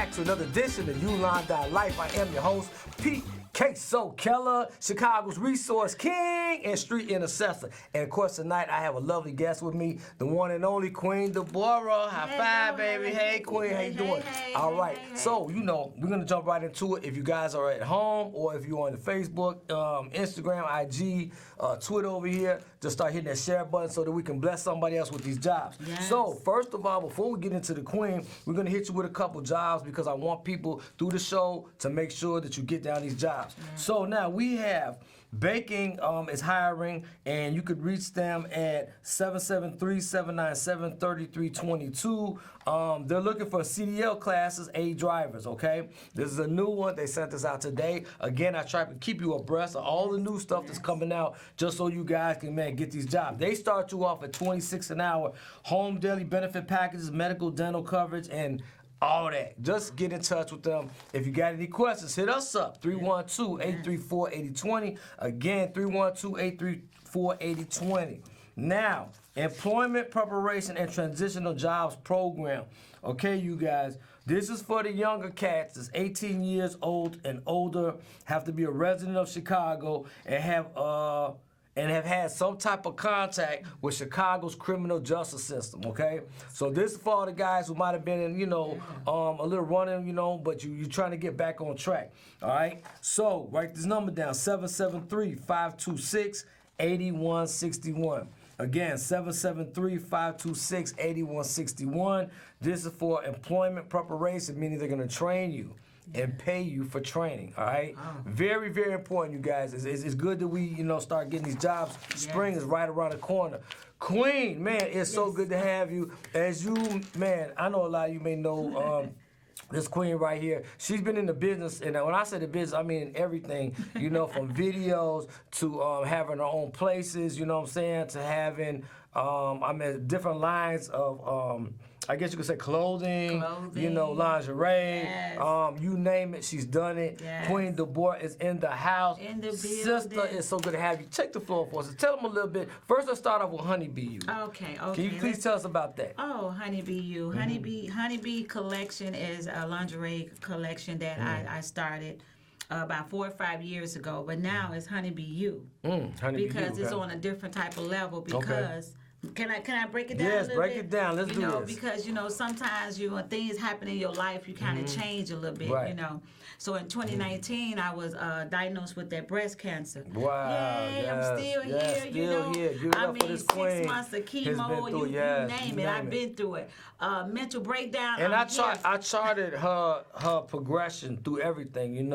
back to another edition of Ulon.Life. I am your host, Pete Queso Keller, Chicago's resource king and street intercessor. And of course, tonight I have a lovely guest with me, the one and only Queen Deborah. High five, baby. Hey, Queen, how you doing? All right. So, you know, we're going to jump right into it. If you guys are at home or if you're on the Facebook, Instagram, IG, Twitter over here, just start hitting that share button so that we can bless somebody else with these jobs. Yes. So, first of all, before we get into the Queen, we're going to hit you with a couple jobs because I want people through the show to make sure that you get down these jobs. Yeah. So now we have Baking is hiring, and you could reach them at 773-797-3322. They're looking for CDL classes, A drivers, okay? This is a new one. They sent this out today. Again, I try to keep you abreast of all the new stuff that's coming out just so you guys can, man, get these jobs. They start you off at $26 an hour, home daily benefit packages, medical, dental coverage, and all that. Just get in touch with them. If you got any questions, hit us up, 312-834-8020. Again, 312-834-8020. Now, Employment Preparation and Transitional Jobs Program. Okay, you guys, this is for the younger cats that's 18 years old and older, have to be a resident of Chicago, and have had some type of contact with Chicago's criminal justice system, okay? So this is for all the guys who might have been in, a little running, but you're trying to get back on track, all right? So write this number down, 773-526-8161. Again, 773-526-8161. This is for employment preparation, meaning they're going to train you and pay you for training, all right? Oh. Very, very important, you guys. It's good that we, start getting these jobs. Yes. Spring is right around the corner. Queen, man, it's so good to have you. As you, man, I know a lot of you may know this Queen right here. She's been in the business, and when I say the business, I mean everything, from videos to having her own places, to having, different lines of, I guess you could say clothing, lingerie, yes. You name it, she's done it. Yes. Queen Deborah is in the house. In the building. Sister, it's so good to have you. Take the floor for us. Tell them a little bit. First, let's start off with Honeybee U. Okay. Can you please tell us about that? Oh, Honeybee U. Honeybee Collection is a lingerie collection that I started about 4 or 5 years ago, but now it's Honeybee U. Because it's on a different type of level because... Can I break it down a little bit? Yes, break it down. Let's do this. Because, sometimes, when things happen in your life, you kind of change a little bit, right. So in 2019, I was diagnosed with that breast cancer. Wow. Yay, I'm still here, Still here. Give it up for this 6 queen. months of chemo, you name it. I've been through it. Mental breakdown. And I charted her progression through everything,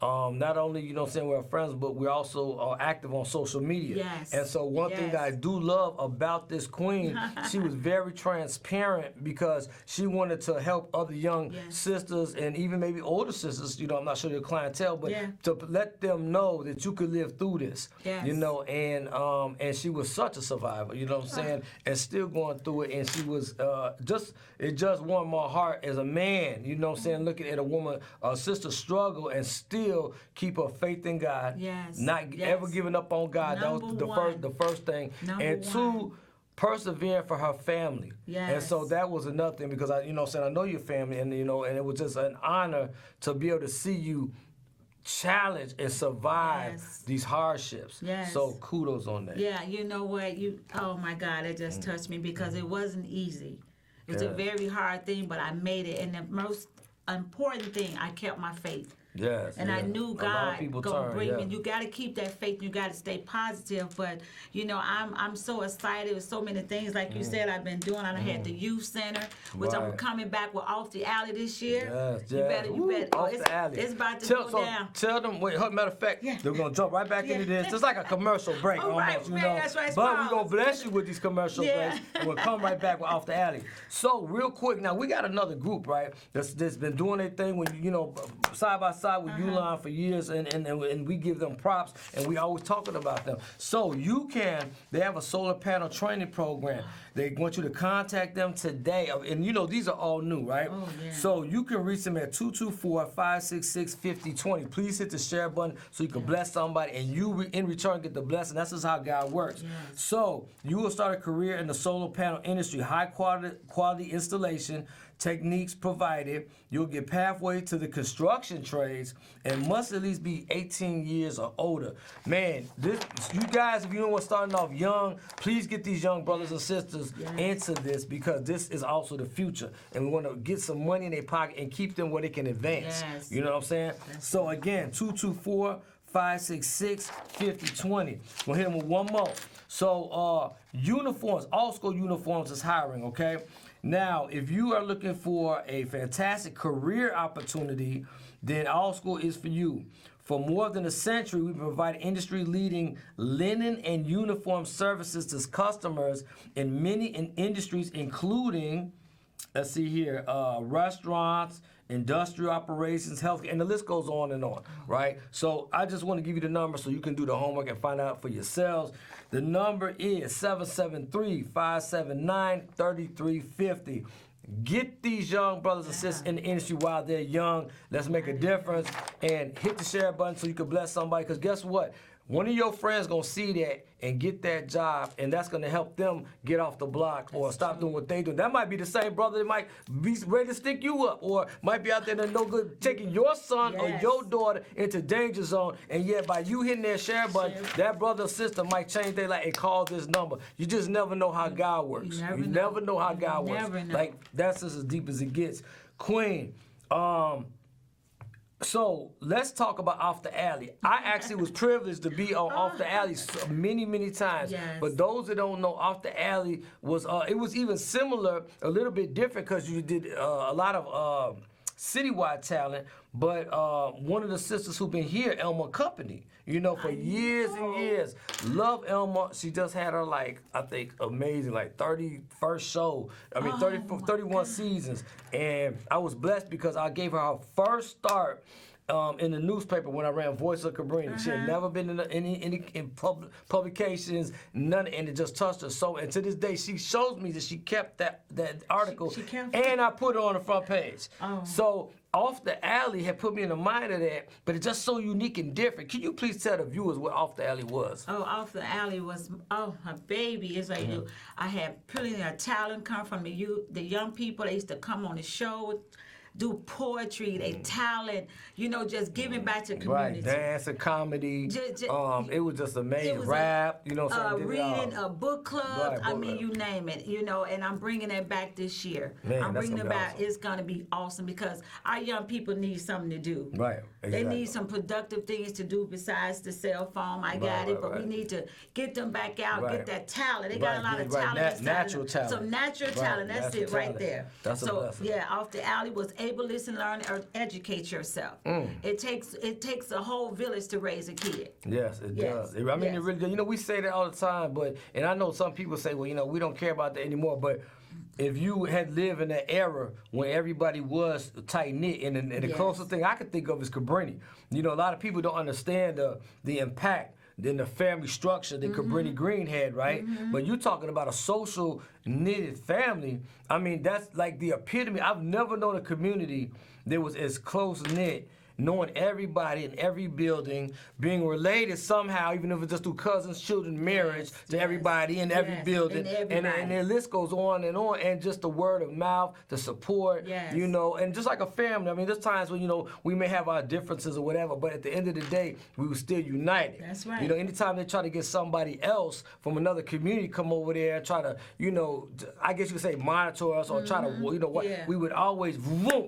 not only, we're friends, but we're also active on social media. Yes. And so one thing that I do love about this queen, she was very transparent because she wanted to help other young sisters and even maybe older sisters, I'm not sure your clientele, but to let them know that you could live through this, and she was such a survivor, and still going through it. And she was it just warmed my heart as a man, looking at a woman, a sister struggle and still keep her faith in God, not ever giving up on God. That was the first thing. And 2, persevering for her family. Yes. And so that was another thing because I know your family, and and it was just an honor to be able to see you challenge and survive these hardships. Yes. So kudos on that. Yeah, you know what? Oh my God, it just touched me because it wasn't easy. It's a very hard thing, but I made it. And the most important thing, I kept my faith. Yes, and I knew God gonna bring me. You got to keep that faith. You got to stay positive. But I'm so excited with so many things. Like you said, I've been doing. I had the youth center, which I'm coming back with Off the Alley this year. Yes, you better. Off the Alley. It's about to go down. Tell them. Wait, matter of fact, they're gonna jump right back into this. It's like a commercial break almost, That's right, but we're gonna bless you with these commercial breaks, and we'll come right back with Off the Alley. So real quick, now we got another group, right? That's been doing their thing when side by side with Ulon for years, and we give them props, and we always talking about them. So they have a solar panel training program. They want you to contact them today, and these are all new, right? Oh, yeah. So you can reach them at 224-566-5020. Please hit the share button so you can bless somebody, and you in return get the blessing. That's just how God works. Yes. So you will start a career in the solar panel industry, high quality installation, techniques provided. You'll get pathway to the construction trades and must at least be 18 years or older. Man, you guys, if you don't want starting off young, please get these young brothers and sisters into this, because this is also the future. And we want to get some money in their pocket and keep them where they can advance. Yes. You know what I'm saying? So again, 224-566-5020. We'll hit them with one more. So uniforms, all school uniforms is hiring, okay? Now, if you are looking for a fantastic career opportunity, then All School is for you. For more than a century, we provide industry-leading linen and uniform services to customers in many industries, including, let's see here, restaurants, industrial operations, healthcare, and the list goes on and on, right? So I just want to give you the number so you can do the homework and find out for yourselves. The number is 773-579-3350. Get these young brothers and sisters in the industry while they're young. Let's make a difference, and hit the share button so you can bless somebody, because guess what? One of your friends gonna see that and get that job, and that's gonna help them get off the block or stop doing what they do. That might be the same brother that might be ready to stick you up, or might be out there that no good, taking your son or your daughter into danger zone, and yet by you hitting that share button, that brother or sister might change their life and call this number. You just never know how God works. You never know how God works. Like, that's just as deep as it gets. Queen, so let's talk about Off the Alley. I actually was privileged to be on Off the Alley many, many times. Yes. But those that don't know, Off the Alley was, it was even similar, a little bit different, because you did a lot of citywide talent. But one of the sisters who've been here, Elma Company, you know, for years and years. Love Elma. She just had her, like, I think, amazing, like 31st show. I mean, 31 seasons. And I was blessed because I gave her first start in the newspaper when I ran Voice of Cabrini. She had never been in any publications, none, and it just touched her so. And to this day, she shows me that she kept that article, she kept and I put it on the front page. So Off the Alley had put me in the mind of that, but it's just so unique and different. Can you please tell the viewers what Off the Alley was? Oh, Off the Alley was, a baby. It's like, I had plenty of talent come from the young people. They used to come on the show, do poetry, they talent, just giving back to the community. Right, dance and comedy. It was just amazing. Rap, reading, book clubs, you name it, and I'm bringing it back this year. Man, I'm bringing it back. Awesome. It's going to be awesome because our young people need something to do. Right, exactly. They need some productive things to do besides the cell phone. I got it, but we need to get them back out, get that talent. They got a lot of talent. Natural talent. Some natural talent, that's it right there. That's a blessing. Yeah, Off the Alley was able to listen, learn, or educate yourself. It takes a whole village to raise a kid. Yes, it does. I mean, it really does. We say that all the time, and I know some people say, well, we don't care about that anymore, but if you had lived in that era when everybody was tight-knit, and the closest thing I could think of is Cabrini. A lot of people don't understand the impact than the family structure that Cabrini Green had, right? But you're talking about a social knitted family. I mean, that's like the epitome. I've never known a community that was as close knit, knowing everybody in every building, being related somehow, even if it's just through cousins, children, marriage, to everybody in every building. And the list goes on, and just the word of mouth, the support, and just like a family. I mean, there's times when, we may have our differences or whatever, but at the end of the day, we were still united. That's right. Anytime they try to get somebody else from another community come over there and try to, I guess you could say monitor us or try to, we would always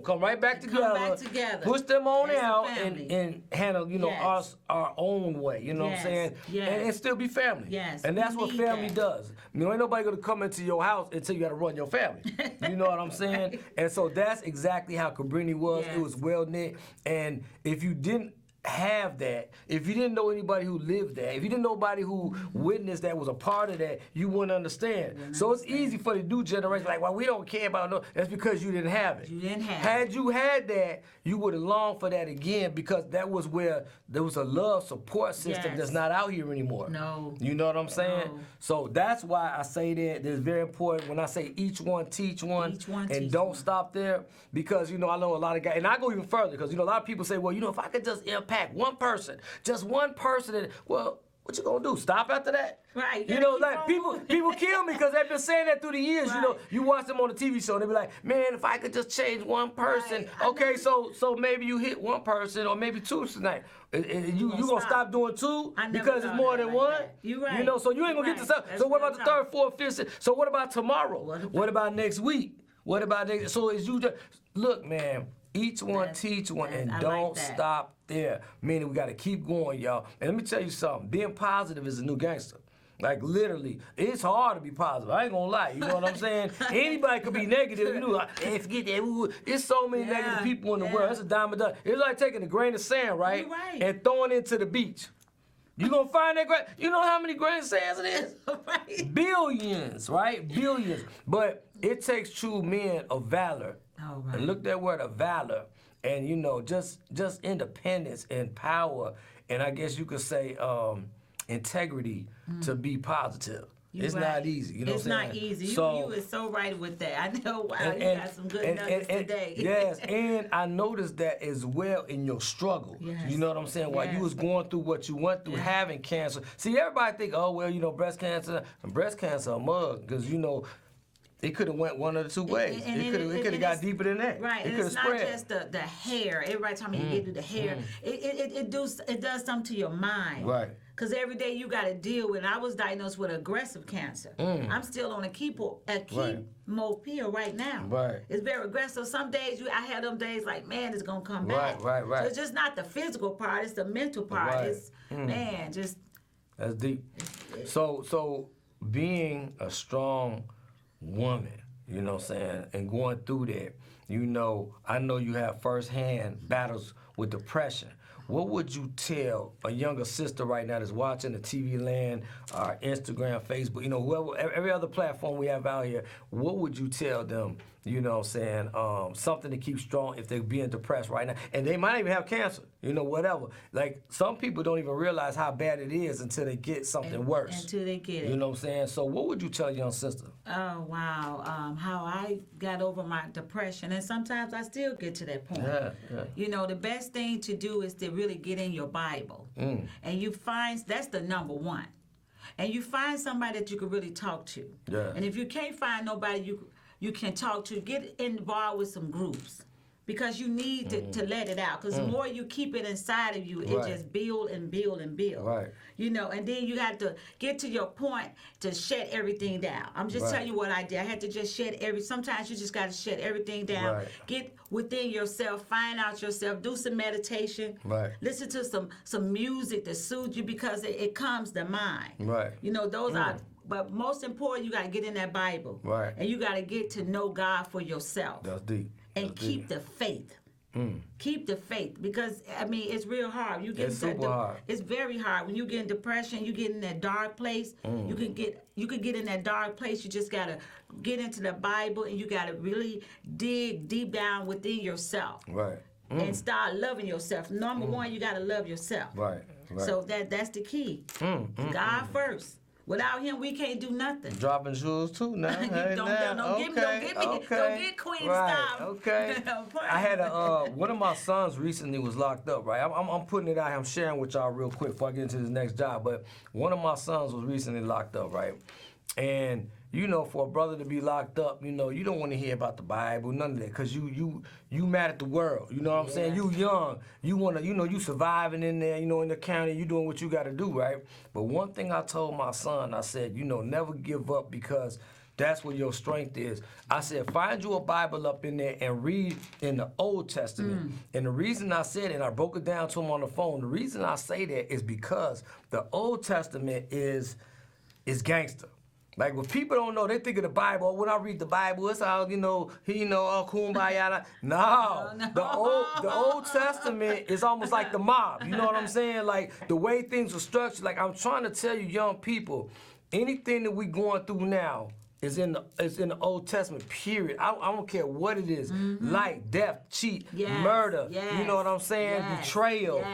come right back together, push them on out and handle, us our own way, what I'm saying? And still be family. Yes. And that's what family does. Ain't nobody gonna come into your house until you gotta run your family. You know what I'm saying? And so that's exactly how Cabrini was. It was well knit. And if you didn't have that, if you didn't know anybody who lived that, if you didn't know anybody who witnessed that, was a part of that, you wouldn't understand. So it's easy for the new generation, like, well, we don't care about no. That's because you didn't have it. You didn't have Had you had that, you would have longed for that again, because that was where there was a love support system that's not out here anymore. No. You know what I'm saying? No. So that's why I say that it's very important when I say each one teach one, and don't stop there, because I know a lot of guys, and I go even further, because a lot of people say, well, if I could just impact one person, just one person, well, what you gonna do? Stop after that? Right. You know, like people kill me because they've been saying that through the years. Right. You know, you watch them on the TV show, and they be like, man, if I could just change one person. Right. Okay, so maybe you hit one person or maybe two tonight. You gonna stop doing two because it's more than one? You right. You know, so you ain't gonna get to stuff. So what about the third, fourth, fifth, sixth? So what about tomorrow? What about next week? What about next? So is you just look, man. Each one teach one, and don't stop there. Meaning we got to keep going, y'all. And let me tell you something. Being positive is a new gangster. Like literally, it's hard to be positive. I ain't gonna lie. You know what I'm saying? Anybody could be negative. You know, like, hey, forget that. Ooh. It's so many negative people in the world. It's a dime a dozen. It's like taking a grain of sand, right, and throwing it into the beach. You gonna find that grain? You know how many grains of sand it is? Right. Billions, right? Billions. But it takes true men of valor. Oh, right. And look that word of valor, and you know, just independence and power, and I guess you could say integrity to be positive. It's not easy. You know what I'm saying? It's not easy. So, you is so right with that. I know. Wow, you got some good nuggets today. Yes, and I noticed that as well in your struggle. Yes. You know what I'm saying? While you was going through what you went through, having cancer. See, everybody think, oh well, you know, breast cancer a mug, because you know. It could have went one of the two ways. It could have got deeper than that. Right, it and it's not spread. Just the hair. Everybody tell me you get to the hair. It does something to your mind. Right. Because every day you got to deal with. I was diagnosed with aggressive cancer. I'm still on a chemo pill right now. Right. It's very aggressive. Some days I had them days like, man, it's gonna come back. Right. So it's just not the physical part. It's the mental part. Right. It's man, just. That's deep. So being a strong woman, you know what I'm saying, and going through that, you know, I know you have firsthand battles with depression. What would you tell a younger sister right now that's watching the TV land, Instagram, Facebook, you know, whoever, every other platform we have out here, what would you tell them, you know what I'm saying, something to keep strong if they're being depressed right now? And they might even have cancer, you know, whatever. Like, some people don't even realize how bad it is until they get something worse. Until they get it. You know what I'm saying? So what would you tell a young sister? Oh, wow. How I got over my depression, and sometimes I still get to that point. Yeah. You know, the best thing to do is to really get in your Bible. And you find, that's the number one. And you find somebody that you can really talk to. Yeah. And if you can't find nobody you can talk to, get involved with some groups. Because you need to let it out. Because the more you keep it inside of you, it just build and build and build. Right. You know, and then you got to get to your point to shut everything down. I'm just telling you what I did. I had to just sometimes you just got to shut everything down. Right. Get within yourself, find out yourself, do some meditation. Right. Listen to some music that soothes you because it calms the mind. Right. You know, those are, but most important, you got to get in that Bible. Right. And you got to get to know God for yourself. That's deep. And keep the faith. Keep the faith, because I mean it's real hard. It's super hard. It's very hard when you get in depression. You get in that dark place. You can get in that dark place. You just gotta get into the Bible, and you gotta really dig deep down within yourself. Right. And start loving yourself. Number one, you gotta love yourself. Right. So that's the key. God first. Without him, we can't do nothing. Dropping jewels too now. Hey, don't get Queen stop. Okay. I had one of my sons recently was locked up. Right. I'm putting it out. I'm sharing with y'all real quick before I get into this next job. But one of my sons was recently locked up. Right. And you know, for a brother to be locked up, you know, you don't want to hear about the Bible, none of that, because you mad at the world. You know what I'm saying? You young. You want to, you know, you surviving in there, you know, in the county, you doing what you got to do, right? But one thing I told my son, I said, you know, never give up, because that's where your strength is. I said, find you a Bible up in there and read in the Old Testament. And the reason I said it, and I broke it down to him on the phone, the reason I say that is because the Old Testament is gangster. Like, what people don't know, they think of the Bible. When I read the Bible, it's all, you know, all kumbaya. No. The Old Testament is almost like the mob. You know what I'm saying? Like, the way things are structured. Like, I'm trying to tell you, young people, anything that we going through now, is in the Old Testament, period. I don't care what it is. Life, death, cheat, murder. You know what I'm saying? Betrayal,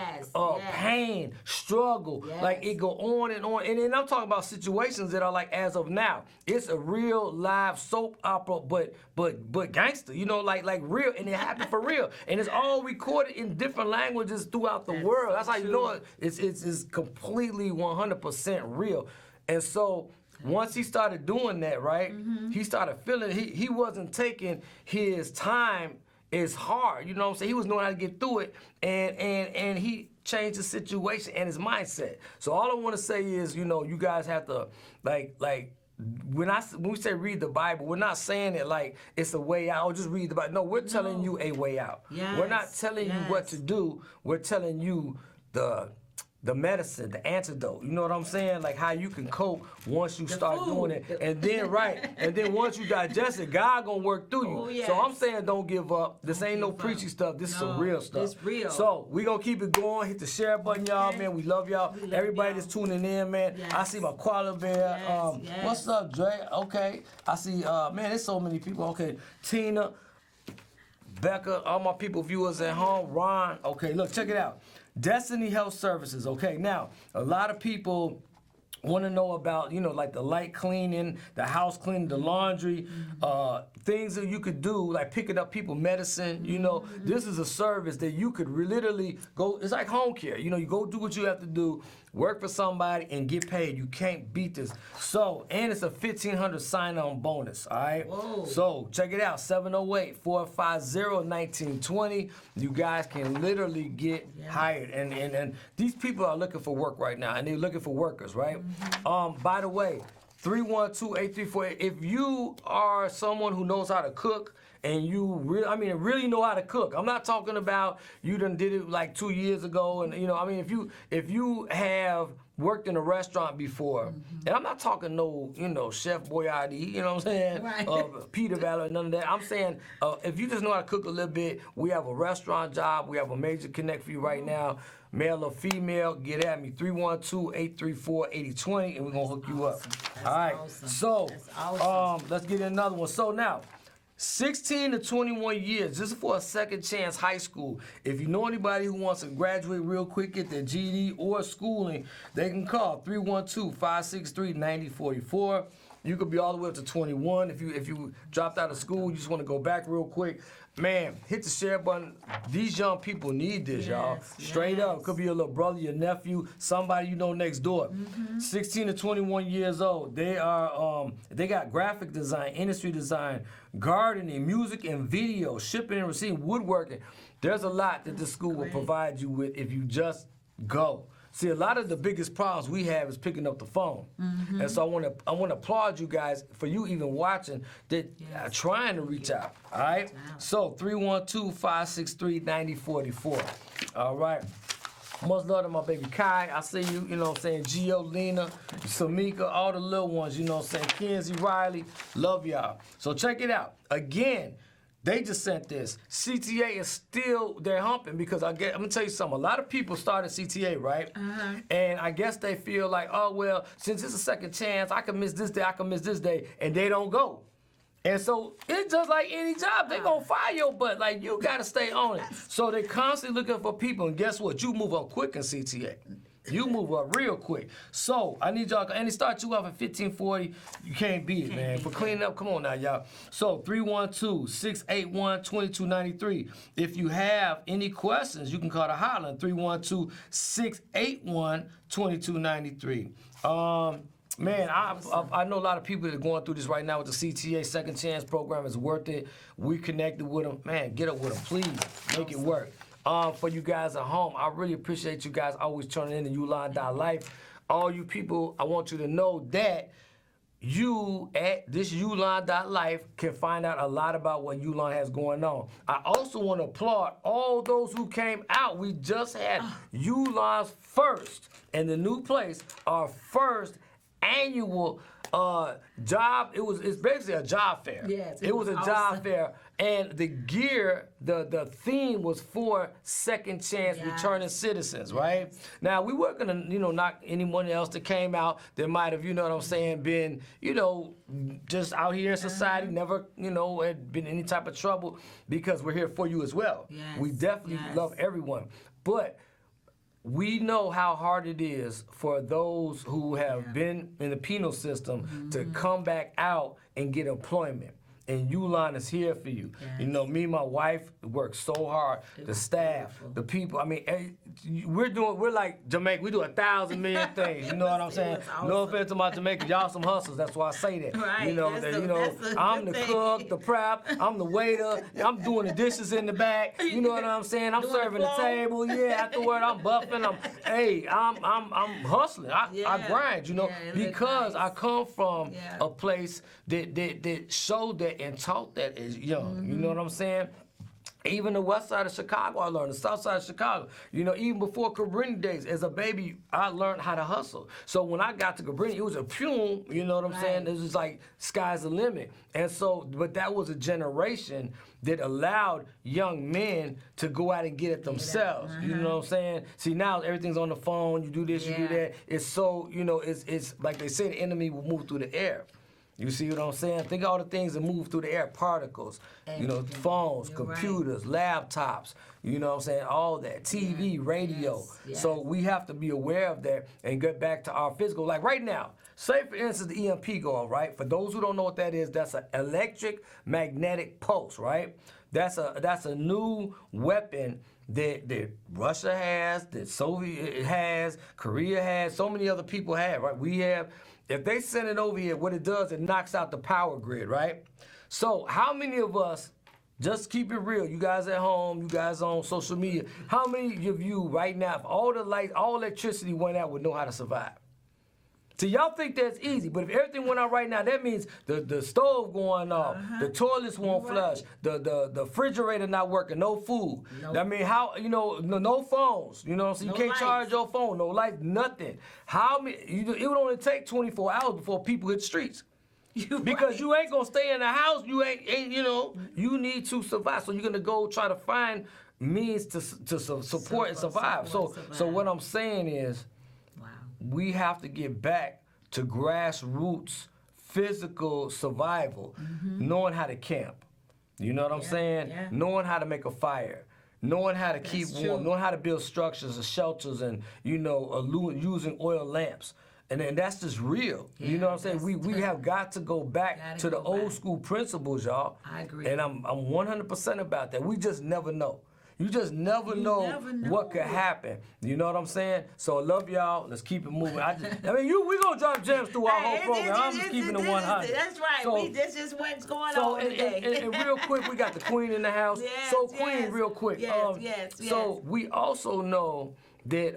pain, struggle. Like it go on. And then I'm talking about situations that are like as of now. It's a real live soap opera, but gangster. You know, like real, and it happened for real. And it's all recorded in different languages throughout the world. That's how you know it's completely 100% real. And so once he started doing that, right, he started feeling he wasn't taking his time as hard. You know what I'm saying? He was knowing how to get through it, and he changed the situation and his mindset. So all I want to say is, you know, you guys have to like. When we say read the Bible, we're not saying it like it's a way out. Just read the Bible. No, we're telling you a way out. We're not telling you what to do. We're telling you the medicine, the antidote. You know what I'm saying? Like how you can cope once you start doing it. And then once you digest it, God gonna work through you. Oh, yes. So I'm saying don't give up. This ain't no preachy stuff. This is some real stuff. It's real. So we gonna keep it going. Hit the share button, y'all, man. We love y'all. Everybody that's tuning in, man. Yes. I see my koala bear. Yes. What's up, Dre? Okay. I see, man, there's so many people. Okay. Tina, Becca, all my people, viewers at home. Ron. Okay, look, check it out. Destiny Health Services. Okay, now, a lot of people want to know about, you know, like the light cleaning, the house cleaning, the laundry, things that you could do, like picking up people medicine. You know, this is a service that you could literally go, it's like home care. You know, you go do what you have to do, work for somebody, and get paid. You can't beat this. So, and it's a $1,500 sign-on bonus, all right? Whoa. So, check it out, 708-450-1920. You guys can literally get hired. And these people are looking for work right now, and they're looking for workers, right? By the way, 312-834. If you are someone who knows how to cook and you really know how to cook. I'm not talking about you done did it like 2 years ago, and you know, I mean, if you have worked in a restaurant before, and I'm not talking no, you know, Chef Boyardee, you know what I'm saying, Right. Peter Valor, none of that. I'm saying if you just know how to cook a little bit, we have a restaurant job. We have a major connect for you right now. Male or female, get at me, 312-834-8020, and we're gonna hook you up. That's All right, awesome. so That's awesome. let's get another one. So now, 16 to 21 years, this is for a second chance high school. If you know anybody who wants to graduate real quick, get their GED or schooling, they can call 312-563-9044. You could be all the way up to 21. If you dropped out of school, you just want to go back real quick. Man, hit the share button. These young people need this, y'all. Straight up. Could be your little brother, your nephew, somebody you know next door. 16 to 21 years old. They are they got graphic design, industry design, gardening, music and video, shipping and receiving, woodworking. There's a lot that this school will provide you with if you just go. See, a lot of the biggest problems we have is picking up the phone. And so I want to applaud you guys for you even watching that trying to reach out. All right? So 312-563-9044. All right. Much love to my baby Kai. I see you, you know what I'm saying, Gio, Lena, Samika, all the little ones, you know what I'm saying, Kenzie, Riley, love y'all. So check it out. Again, they just sent this. CTA is still, they're humping because I'm gonna tell you something. A lot of people started CTA, right? And I guess they feel like, oh, well, since it's a second chance, I can miss this day, I can miss this day, and they don't go. And so it's just like any job, they gonna fire your butt. Like, you gotta stay on it. So they constantly looking for people, and guess what? You move up quick in CTA. You move up real quick. So I need y'all, and it starts you off at 1540. You can't beat it, man. For cleaning up, come on now, y'all. So 312-681-2293. If you have any questions, you can call the hotline, 312-681-2293. Man, I know a lot of people that are going through this right now with the CTA Second Chance program. It's worth it. We connected with them. Man, get up with them, please. Make it work. For you guys at home, I really appreciate you guys always turning in to Ulon.Life. All you people, I want you to know that you at this Ulon.Life can find out a lot about what Ulon has going on. I also want to applaud all those who came out. We just had Ulon's first, in the new place, our first annual It's basically a job fair. Yes, it was a awesome. job fair, and the gear, the theme was for second chance returning citizens, right? Now we weren't gonna, knock anyone else that came out that might have, been, just out here in society, never, had been any type of trouble, because we're here for you as well. Yes, We definitely love everyone, but we know how hard it is for those who have been in the penal system to come back out and get employment. And Ulon is here for you. Yes. Me and my wife work so hard. The staff, beautiful. the people. We're like Jamaica. We do 1,000 million things. You know what I'm saying? Awesome. No offense to my Jamaicans. Y'all some hustlers. That's why I say that. Right. That's I'm the good cook, thing. the prep. I'm the waiter. I'm doing the dishes in the back. You know what I'm saying? I'm Doing serving the flow. table. Yeah. Afterward, I'm buffing. I'm hustling. I grind. Yeah, it look because nice. I come from a place that showed that and taught that as young. You know what I'm saying? Even the west side of Chicago, I learned. The south side of Chicago. Even before Cabrini days, as a baby, I learned how to hustle. So when I got to Cabrini, it was a fume, you know what I'm saying? It was like, sky's the limit. And so, but that was a generation that allowed young men to go out and get it themselves. You know what I'm saying? See, now everything's on the phone. You do this, you do that. It's so, it's like they say, the enemy will move through the air. You see what I'm saying? Think of all the things that move through the air, particles, phones, computers, laptops, you know what I'm saying? All that, TV, radio. Yes. So we have to be aware of that and get back to our physical. Like right now, say for instance the EMP go off, right? For those who don't know what that is, that's an electric magnetic pulse, right? That's a new weapon that Russia has, that Soviet has, Korea has, so many other people have, right? We have. If they send it over here, what it does, it knocks out the power grid, right? So how many of us, just keep it real, you guys at home, you guys on social media, how many of you right now, if all the lights, all electricity went out, would know how to survive? So y'all think that's easy, but if everything went out right now, that means the stove going off, the toilets won't flush, the refrigerator not working, no food. Nope. I mean, how, no phones, so you No can't lights. charge your phone, no lights, nothing. How many, it would only take 24 hours before people hit the streets. Because you ain't gonna stay in the house, you you need to survive. So you're gonna go try to find means to support and survive. So what I'm saying is, we have to get back to grassroots physical survival, knowing how to camp. You know what I'm saying? Yeah. Knowing how to make a fire, knowing how to keep warm, knowing how to build structures and shelters, and using oil lamps. And then that's just real. You know what I'm saying? We have got to go back to the old school principles, y'all. I agree. And I'm 100% about that. We just never know. You just never know what could happen. You know what I'm saying? So I love y'all. Let's keep it moving. We gonna drop gems through our whole program. I'm just keeping it 100. That's right. So, That's just what's going on today. And real quick, we got the queen in the house. Queen, real quick. Yes. So we also know that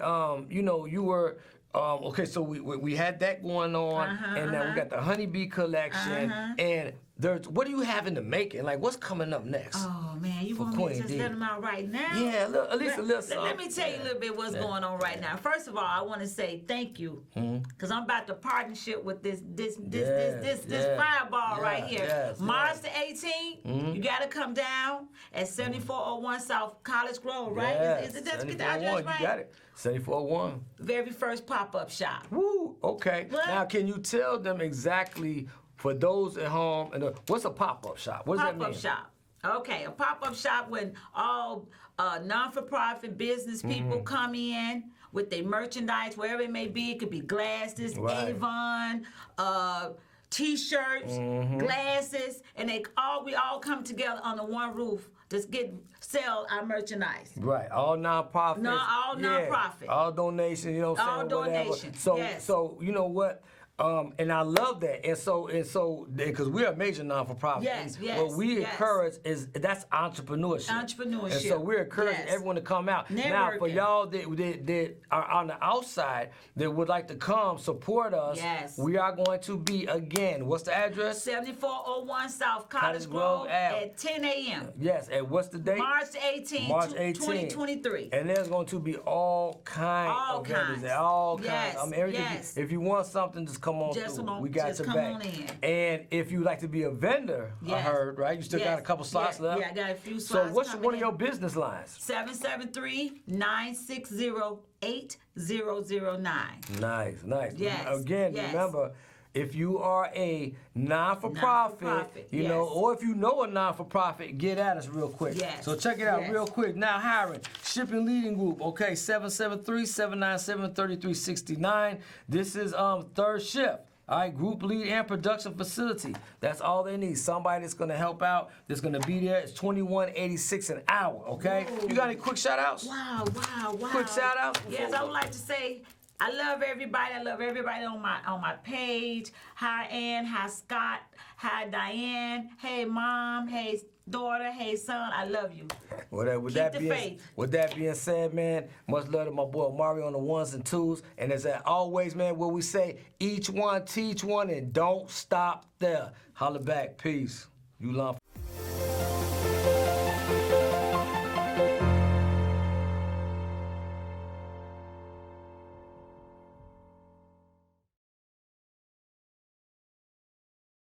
you were. Okay, so we had that going on, and now we got the honeybee collection, and what do you have in the making? Like, what's coming up next? Oh man, you want me to just let them out right now? Yeah, at least a little something. Let me tell you a little bit what's going on right now. First of all, I want to say thank you, because I'm about to partnership with this fireball right here. March the 18th, you got to come down at 7401 South College Grove, right? Is it just get the address right? You got it. 7401. Very first pop-up shop. Woo, okay. What? Now, can you tell them exactly, for those at home, what's a pop-up shop? What does that mean? Pop-up shop. Okay, a pop-up shop when all non-for-profit business people come in with their merchandise, wherever it may be. It could be glasses, Avon, T-shirts, glasses, and we all come together under one roof to sell our merchandise. Right, all nonprofits. All nonprofit. All donations, you know what I'm saying? All donations. So you know what? And I love that. And so, because we're a major non-for-profit. Yes. What we encourage that's entrepreneurship. And so we're encouraging everyone to come out. Networking. Now, for y'all that are on the outside that would like to come support us, we are going to be, again, what's the address? 7401 South College Grove at 10 a.m. Yes, and what's the date? March 18th, March 18th. 2023. And there's going to be all kinds of vendors there. All kinds. Yes. If you want something, just call come on Just through. come on- We got just your come back. on in. And if you like to be a vendor, I Yes. heard, right? You still got a couple slots left? Yeah, I got a few So slots what's coming one of in. your business lines? 773-960-8009. Nice, nice. Yes, Again, yes. remember, if you are a non-for-profit, Non-for-profit, you know, yes. or if you know a non-for-profit, get at us real quick. Yes, So check it out yes. real quick. Now hiring, shipping leading group, okay, 773-797-3369. This is third shift. All right, group lead and production facility. That's all they need. Somebody that's gonna help out, that's gonna be there. It's $21.86 an hour, okay? Whoa. You got any quick shout outs? Wow. Quick shout outs? Yes, I would like to say I love everybody. I love everybody on my page. Hi Ann, hi Scott, hi Diane, hey mom, hey daughter, hey son. I love you. With Keep that the being, faith. With that being said, man, much love to my boy Mario on the ones and twos. And as always, man, what we say, each one teach one and don't stop there. Holla back. Peace. Ulon.